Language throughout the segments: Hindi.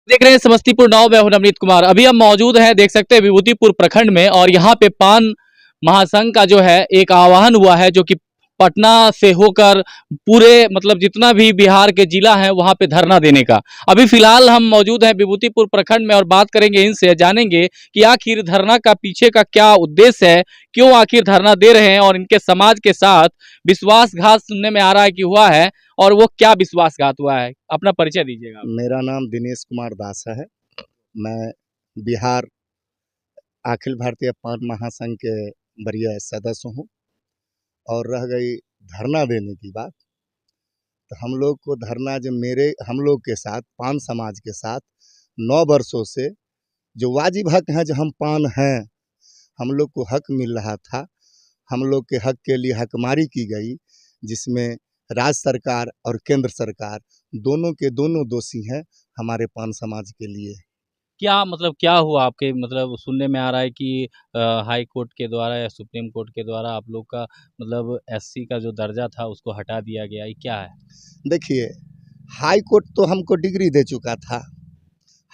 देख रहे हैं समस्तीपुर नाव में हूं नवनीत कुमार। अभी हम मौजूद हैं, देख सकते हैं विभूतिपुर प्रखंड में, और यहाँ पे पान महासंघ का जो है एक आह्वान हुआ है, जो कि पटना से होकर पूरे मतलब जितना भी बिहार के जिला है वहां पे धरना देने का। अभी फिलहाल हम मौजूद हैं विभूतिपुर प्रखंड में और बात करेंगे इनसे, जानेंगे कि आखिर धरना का पीछे का क्या उद्देश्य है, क्यों आखिर धरना दे रहे हैं, और इनके समाज के साथ विश्वासघात सुनने में आ रहा है कि हुआ है, और वो क्या विश्वासघात हुआ है। अपना परिचय दीजिएगा। मेरा नाम दिनेश कुमार दास है। मैं बिहार अखिल भारतीय पान महासंघ के वरीय सदस्य हूँ। और रह गई धरना देने की बात, तो हम लोग को धरना जो हम लोग के साथ पान समाज के साथ 9 वर्षों से जो वाजिब हक है, जो हम पान हैं, हम लोग को हक मिल रहा था। हम लोग के हक के लिए हकमारी की गई, जिसमें राज्य सरकार और केंद्र सरकार दोनों के दोनों दोषी हैं हमारे पान समाज के लिए। क्या मतलब क्या हुआ आपके, मतलब सुनने में आ रहा है कि हाई कोर्ट के द्वारा या सुप्रीम कोर्ट के द्वारा आप लोग का मतलब एससी का जो दर्जा था उसको हटा दिया गया, ये क्या है? देखिए, हाई कोर्ट तो हमको डिग्री दे चुका था।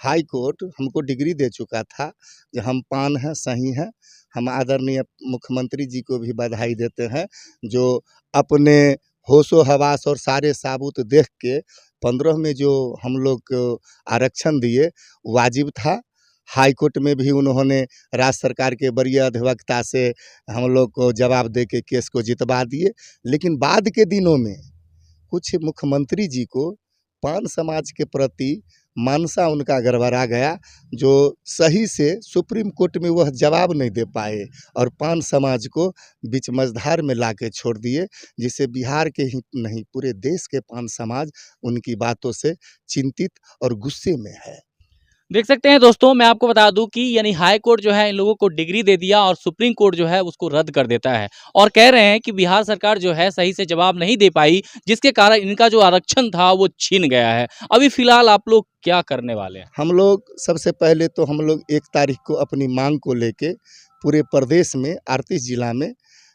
हाई कोर्ट हमको डिग्री दे चुका था जो हम पान हैं, सही हैं। हम आदरणीय मुख्यमंत्री जी को भी बधाई देते हैं, जो अपने होशो हवास और सारे साबूत देख के 15 में जो हम लोग को आरक्षण दिए वाजिब था। हाई कोर्ट में भी उन्होंने राज्य सरकार के वरीय अधिवक्ता से हम लोग को जवाब दे के केस को जितवा दिए। लेकिन बाद के दिनों में कुछ मुख्यमंत्री जी को पान समाज के प्रति मानसा उनका गड़बड़ा गया, जो सही से सुप्रीम कोर्ट में वह जवाब नहीं दे पाए और पान समाज को बीच मझधार में ला के छोड़ दिए, जिससे बिहार के ही नहीं पूरे देश के पान समाज उनकी बातों से चिंतित और गुस्से में है। देख सकते हैं दोस्तों, मैं आपको बता दूं कि यानी हाई कोर्ट जो है इन लोगों को डिग्री दे दिया और सुप्रीम कोर्ट जो है उसको रद्द कर देता है, और कह रहे हैं कि बिहार सरकार जो है सही से जवाब नहीं दे पाई, जिसके कारण इनका जो आरक्षण था वो छीन गया है। अभी फिलहाल आप लोग क्या करने वाले हैं? हम लोग सबसे पहले तो हम लोग 1 तारीख को अपनी मांग को लेके पूरे प्रदेश में 38 जिला में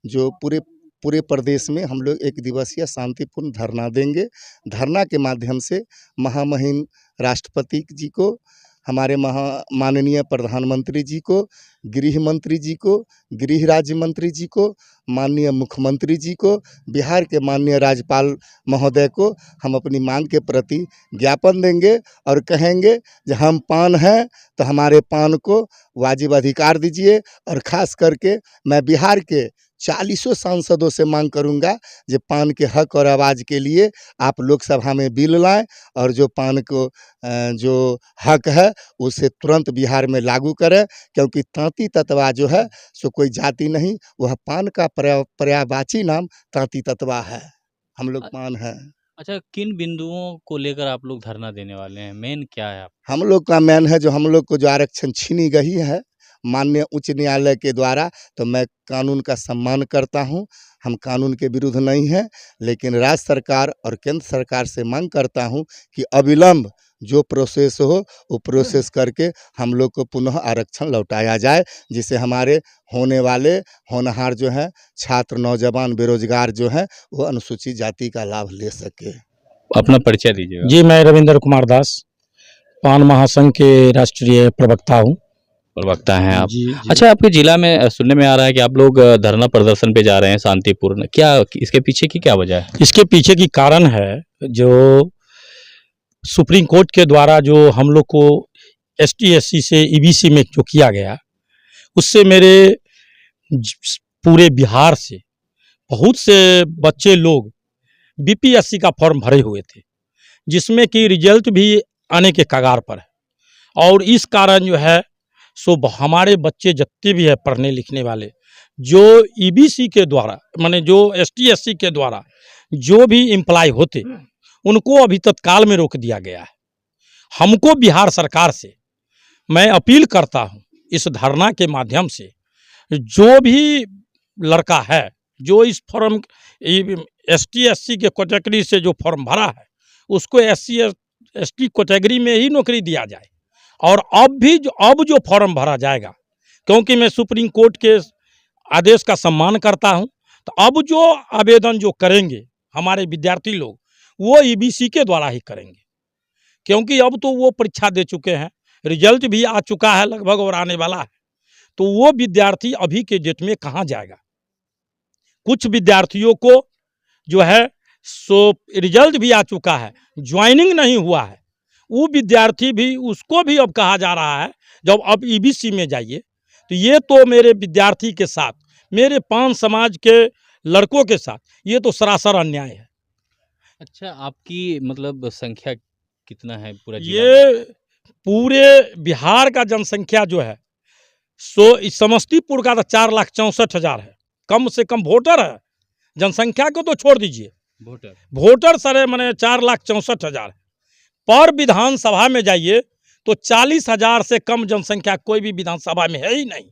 जो पूरे प्रदेश में हम लोग 1 दिवसीय शांतिपूर्ण धरना देंगे। धरना के माध्यम से महामहिम राष्ट्रपति जी को, हमारे माननीय प्रधानमंत्री जी को, गृह मंत्री जी को, गृह राज्य मंत्री जी को, माननीय मुख्यमंत्री जी को, बिहार के माननीय राज्यपाल महोदय को हम अपनी मांग के प्रति ज्ञापन देंगे और कहेंगे कि हम पान हैं तो हमारे पान को वाजिब अधिकार दीजिए। और ख़ास करके मैं बिहार के 40 सांसदों से मांग करूंगा कि पान के हक और आवाज़ के लिए आप लोकसभा में बिल लाएं, और जो पान को जो हक है उसे तुरंत बिहार में लागू करें। क्योंकि तांती ततवा जो है सो कोई जाति नहीं, वह पान का पर्यायवाची नाम तांती ततवा है। हम लोग पान हैं। अच्छा, किन बिंदुओं को लेकर आप लोग धरना देने वाले हैं, मेन क्या है? आप हम लोग का मेन है जो हम लोग को जो आरक्षण छीनी गई है माननीय उच्च न्यायालय के द्वारा, तो मैं कानून का सम्मान करता हूं। हम कानून के विरुद्ध नहीं हैं, लेकिन राज्य सरकार और केंद्र सरकार से मांग करता हूं कि अविलंब जो प्रोसेस हो वो प्रोसेस करके हम लोग को पुनः आरक्षण लौटाया जाए, जिससे हमारे होने वाले होनहार जो हैं छात्र, नौजवान, बेरोजगार जो हैं वो अनुसूचित जाति का लाभ ले सके। अपना परिचय दीजिएगा। जी, मैं रविंद्र कुमार दास, पान महासंघ के राष्ट्रीय प्रवक्ता हूँ। प्रवक्ता हैं आप? जी, जी। अच्छा, आपके जिला में सुनने में आ रहा है कि आप लोग धरना प्रदर्शन पे जा रहे हैं शांतिपूर्ण, क्या इसके पीछे की क्या वजह है? इसके पीछे की कारण है जो सुप्रीम कोर्ट के द्वारा जो हम लोग को एसटी एससी से ईबीसी में जो किया गया, उससे मेरे पूरे बिहार से बहुत से बच्चे लोग बीपीएससी का फॉर्म भरे हुए थे, जिसमें कि रिजल्ट भी आने के कगार पर है। और इस कारण जो है सो हमारे बच्चे जितने भी है पढ़ने लिखने वाले, जो ईबीसी के द्वारा माने जो एसटी एससी के द्वारा जो भी एम्प्लॉय होते, उनको अभी तत्काल में रोक दिया गया है। हमको बिहार सरकार से मैं अपील करता हूँ इस धरना के माध्यम से, जो भी लड़का है जो इस फॉर्म एसटी एससी के कैटेगरी से जो फॉर्म भरा है, उसको एससी एसटी कैटेगरी में ही नौकरी दिया जाए। और अब जो फॉर्म भरा जाएगा, क्योंकि मैं सुप्रीम कोर्ट के आदेश का सम्मान करता हूं, तो अब जो आवेदन जो करेंगे हमारे विद्यार्थी लोग, वो ईबीसी के द्वारा ही करेंगे। क्योंकि अब तो वो परीक्षा दे चुके हैं, रिजल्ट भी आ चुका है लगभग और आने वाला है। तो वो विद्यार्थी अभी के डेट में कहाँ जाएगा? कुछ विद्यार्थियों को जो है सो रिजल्ट भी आ चुका है, ज्वाइनिंग नहीं हुआ है, वो विद्यार्थी भी, उसको भी अब कहा जा रहा है जब अब ईबीसी में जाइए। तो ये तो मेरे विद्यार्थी के साथ, मेरे पान समाज के लड़कों के साथ ये तो सरासर अन्याय है। अच्छा, आपकी मतलब संख्या कितना है पूरा जिला में? ये पूरे बिहार का जनसंख्या जो है सो इस समस्तीपुर का तो 4,64,000 है, कम से कम वोटर है। जनसंख्या को तो छोड़ दीजिए, वोटर सारे मैंने 4,64,000 है। पर विधानसभा में जाइए तो 40,000 से कम जनसंख्या कोई भी विधानसभा में है ही नहीं।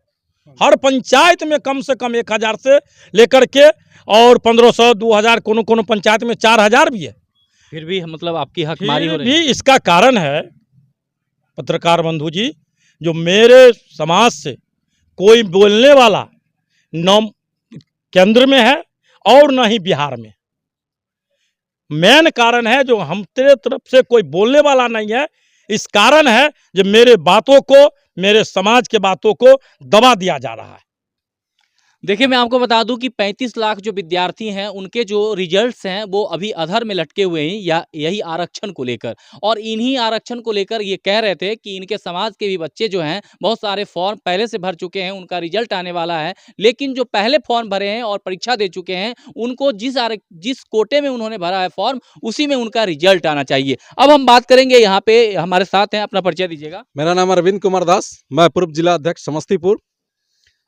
हर पंचायत में कम से कम 1,000 से लेकर के और 1,500, 2,000, कोनो पंचायत में 4,000 भी है। फिर भी मतलब आपकी हकमारी हो फिर रही भी है। इसका कारण है पत्रकार बंधु जी, जो मेरे समाज से कोई बोलने वाला न केंद्र में है और न ही बिहार में। मेन कारण है जो हम तेरे तरफ से कोई बोलने वाला नहीं है। इस कारण है जो मेरे बातों को, मेरे समाज के बातों को दबा दिया जा रहा है। देखिए, मैं आपको बता दूं कि 35 लाख जो विद्यार्थी हैं उनके जो रिजल्ट्स हैं वो अभी अधर में लटके हुए हैं, या यही आरक्षण को लेकर। और इन्हीं आरक्षण को लेकर ये कह रहे थे कि इनके समाज के भी बच्चे जो हैं बहुत सारे फॉर्म पहले से भर चुके हैं, उनका रिजल्ट आने वाला है, लेकिन जो पहले फॉर्म भरे हैं और परीक्षा दे चुके हैं उनको जिस कोटे में उन्होंने भरा है फॉर्म, उसी में उनका रिजल्ट आना चाहिए। अब हम बात करेंगे, यहाँ पे हमारे साथ हैं, अपना परिचय दीजिएगा। मेरा नाम अरविंद कुमार दास, मैं पूर्व जिला अध्यक्ष समस्तीपुर।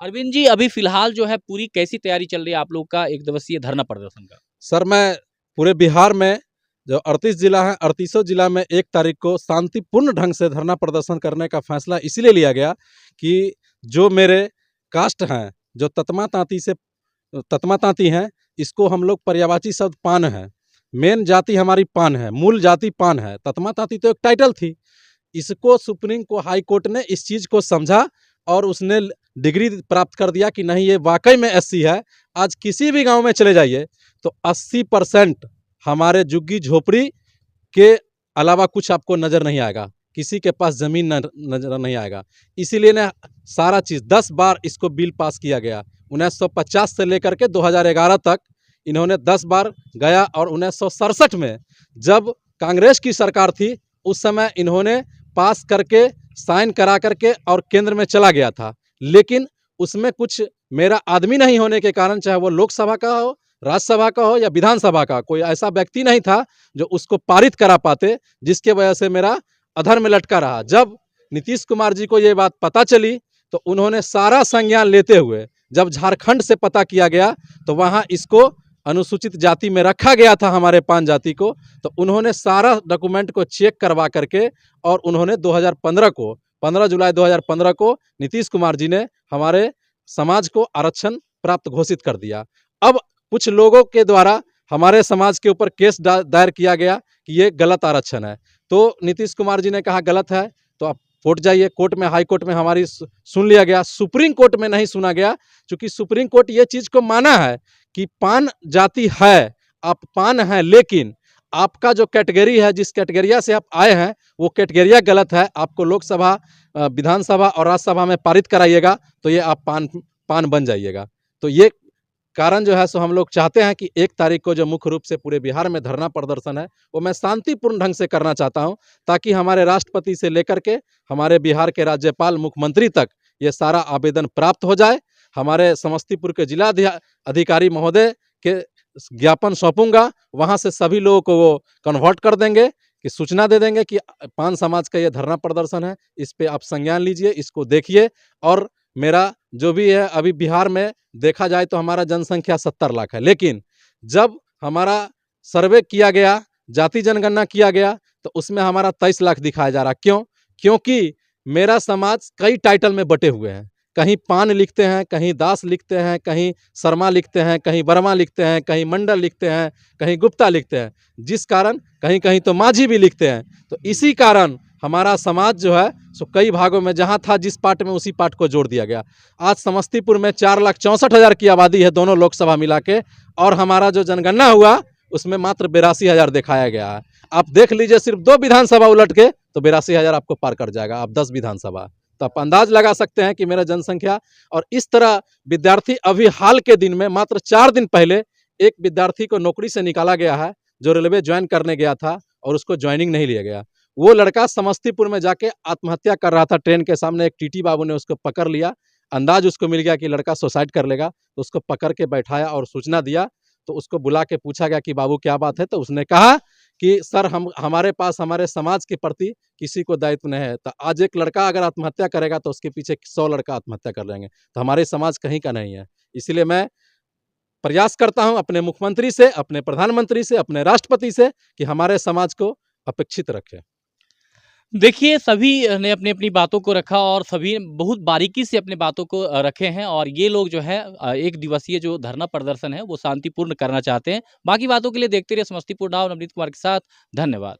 अरविंद जी, अभी फिलहाल जो है पूरी कैसी तैयारी चल रही है आप लोग का एक दिवसीय धरना प्रदर्शन का? सर, मैं पूरे बिहार में जो 38 जिला है, 38 जिला में 1 तारीख को शांतिपूर्ण ढंग से धरना प्रदर्शन करने का फैसला इसलिए लिया गया कि जो मेरे कास्ट हैं, जो ततमा तांती हैं, इसको हम लोग पर्यायवाची शब्द पान है। मेन जाति हमारी पान है, मूल जाति पान है। ततमा तांती तो एक टाइटल थी। इसको सुप्रीम को हाई कोर्ट ने इस चीज़ को समझा और उसने डिग्री प्राप्त कर दिया कि नहीं, ये वाकई में एससी है। आज किसी भी गांव में चले जाइए तो 80% हमारे झुग्गी झोपड़ी के अलावा कुछ आपको नज़र नहीं आएगा, किसी के पास ज़मीन नज़र नहीं आएगा। इसीलिए ने सारा चीज़ 10 बार इसको बिल पास किया गया। 1950 से लेकर के 2011 तक इन्होंने 10 बार गया, और 1967 में जब कांग्रेस की सरकार थी उस समय इन्होंने पास करके साइन करा करके और केंद्र में चला गया था। लेकिन उसमें कुछ मेरा आदमी नहीं होने के कारण, चाहे वो लोकसभा का हो, राज्यसभा का हो या विधानसभा का, कोई ऐसा व्यक्ति नहीं था जो उसको पारित करा पाते, जिसके वजह से मेरा अधर में लटका रहा। जब नीतीश कुमार जी को ये बात पता चली तो उन्होंने सारा संज्ञान लेते हुए, जब झारखंड से पता किया गया तो वहाँ इसको अनुसूचित जाति में रखा गया था, हमारे पान जाति को, तो उन्होंने सारा डॉक्यूमेंट को चेक करवा करके और उन्होंने 2015 को 15 जुलाई 2015 को नीतीश कुमार जी ने हमारे समाज को आरक्षण प्राप्त घोषित कर दिया। अब कुछ लोगों के द्वारा हमारे समाज के ऊपर केस दायर किया गया कि ये गलत आरक्षण है। तो नीतीश कुमार जी ने कहा गलत है तो आप कोर्ट जाइए। कोर्ट में, हाई कोर्ट में हमारी सुन लिया गया, सुप्रीम कोर्ट में नहीं सुना गया, क्योंकि सुप्रीम कोर्ट ये चीज़ को माना है कि पान जाति है, आप पान हैं, लेकिन आपका जो कैटेगरी है, जिस कैटेगरिया से आप आए हैं, वो कैटेगरिया गलत है। आपको लोकसभा, विधानसभा और राज्यसभा में पारित कराइएगा तो ये आप पान बन जाइएगा। तो ये कारण जो है सो हम लोग चाहते हैं कि 1 तारीख को जो मुख्य रूप से पूरे बिहार में धरना प्रदर्शन है वो मैं शांतिपूर्ण ढंग से करना चाहता हूं, ताकि हमारे राष्ट्रपति से लेकर के हमारे बिहार के राज्यपाल, मुख्यमंत्री तक ये सारा आवेदन प्राप्त हो जाए। हमारे समस्तीपुर के जिला अधिकारी महोदय के ज्ञापन सौंपूंगा, वहां से सभी लोगों को वो कन्वर्ट कर देंगे कि सूचना दे देंगे कि पान समाज का ये धरना प्रदर्शन है, इस पे आप संज्ञान लीजिए, इसको देखिए। और मेरा जो भी है, अभी बिहार में देखा जाए तो हमारा जनसंख्या 70 लाख है, लेकिन जब हमारा सर्वे किया गया, जाति जनगणना किया गया, तो उसमें हमारा 23 लाख दिखाया जा रहा। क्यों? क्योंकि मेरा समाज कई टाइटल में बटे हुए हैं। कहीं पान लिखते हैं, कहीं दास लिखते हैं, कहीं शर्मा लिखते हैं, कहीं वर्मा लिखते हैं, कहीं मंडल लिखते हैं, कहीं गुप्ता लिखते हैं, जिस कारण कहीं कहीं तो माझी भी लिखते हैं। तो इसी कारण हमारा समाज जो है सो कई भागों में, जहाँ था जिस पार्ट में, उसी पार्ट को जोड़ दिया गया। आज समस्तीपुर में 4,64,000 की आबादी है, दोनों लोकसभा मिला के, और हमारा जो जनगणना हुआ उसमें मात्र 82,000 दिखाया गया है। आप देख लीजिए सिर्फ 2 विधानसभा उलट के तो 82,000 आपको पार कर जाएगा, आप 10 विधानसभा। तो आप अंदाज लगा सकते हैं कि मेरा जनसंख्या, और इस तरह विद्यार्थी अभी हाल के दिन में मात्र 4 दिन पहले एक विद्यार्थी को नौकरी से निकाला गया है, जो रेलवे ज्वाइन करने गया था और उसको ज्वाइनिंग नहीं लिया गया। वो लड़का समस्तीपुर में जाके आत्महत्या कर रहा था, ट्रेन के सामने एक टीटी बाबू ने उसको पकड़ लिया। अंदाज उसको मिल गया कि लड़का सुसाइड कर लेगा, तो उसको पकड़ के बैठाया और सूचना दिया। तो उसको बुला के पूछा गया कि बाबू क्या बात है, तो उसने कहा कि सर हमारे पास हमारे समाज के प्रति किसी को दायित्व नहीं है। तो आज एक लड़का अगर आत्महत्या करेगा तो उसके पीछे 100 लड़का आत्महत्या कर लेंगे, तो हमारे समाज कहीं का नहीं है। इसलिए मैं प्रयास करता हूं अपने मुख्यमंत्री से, अपने प्रधानमंत्री से, अपने राष्ट्रपति से कि हमारे समाज को अपेक्षित रखें। देखिए, सभी ने अपनी अपनी बातों को रखा और सभी बहुत बारीकी से अपनी बातों को रखे हैं, और ये लोग जो है एक दिवसीय जो धरना प्रदर्शन है वो शांतिपूर्ण करना चाहते हैं। बाकी बातों के लिए देखते रहिए समस्तीपुर नाउ, नवनीत कुमार के साथ। धन्यवाद।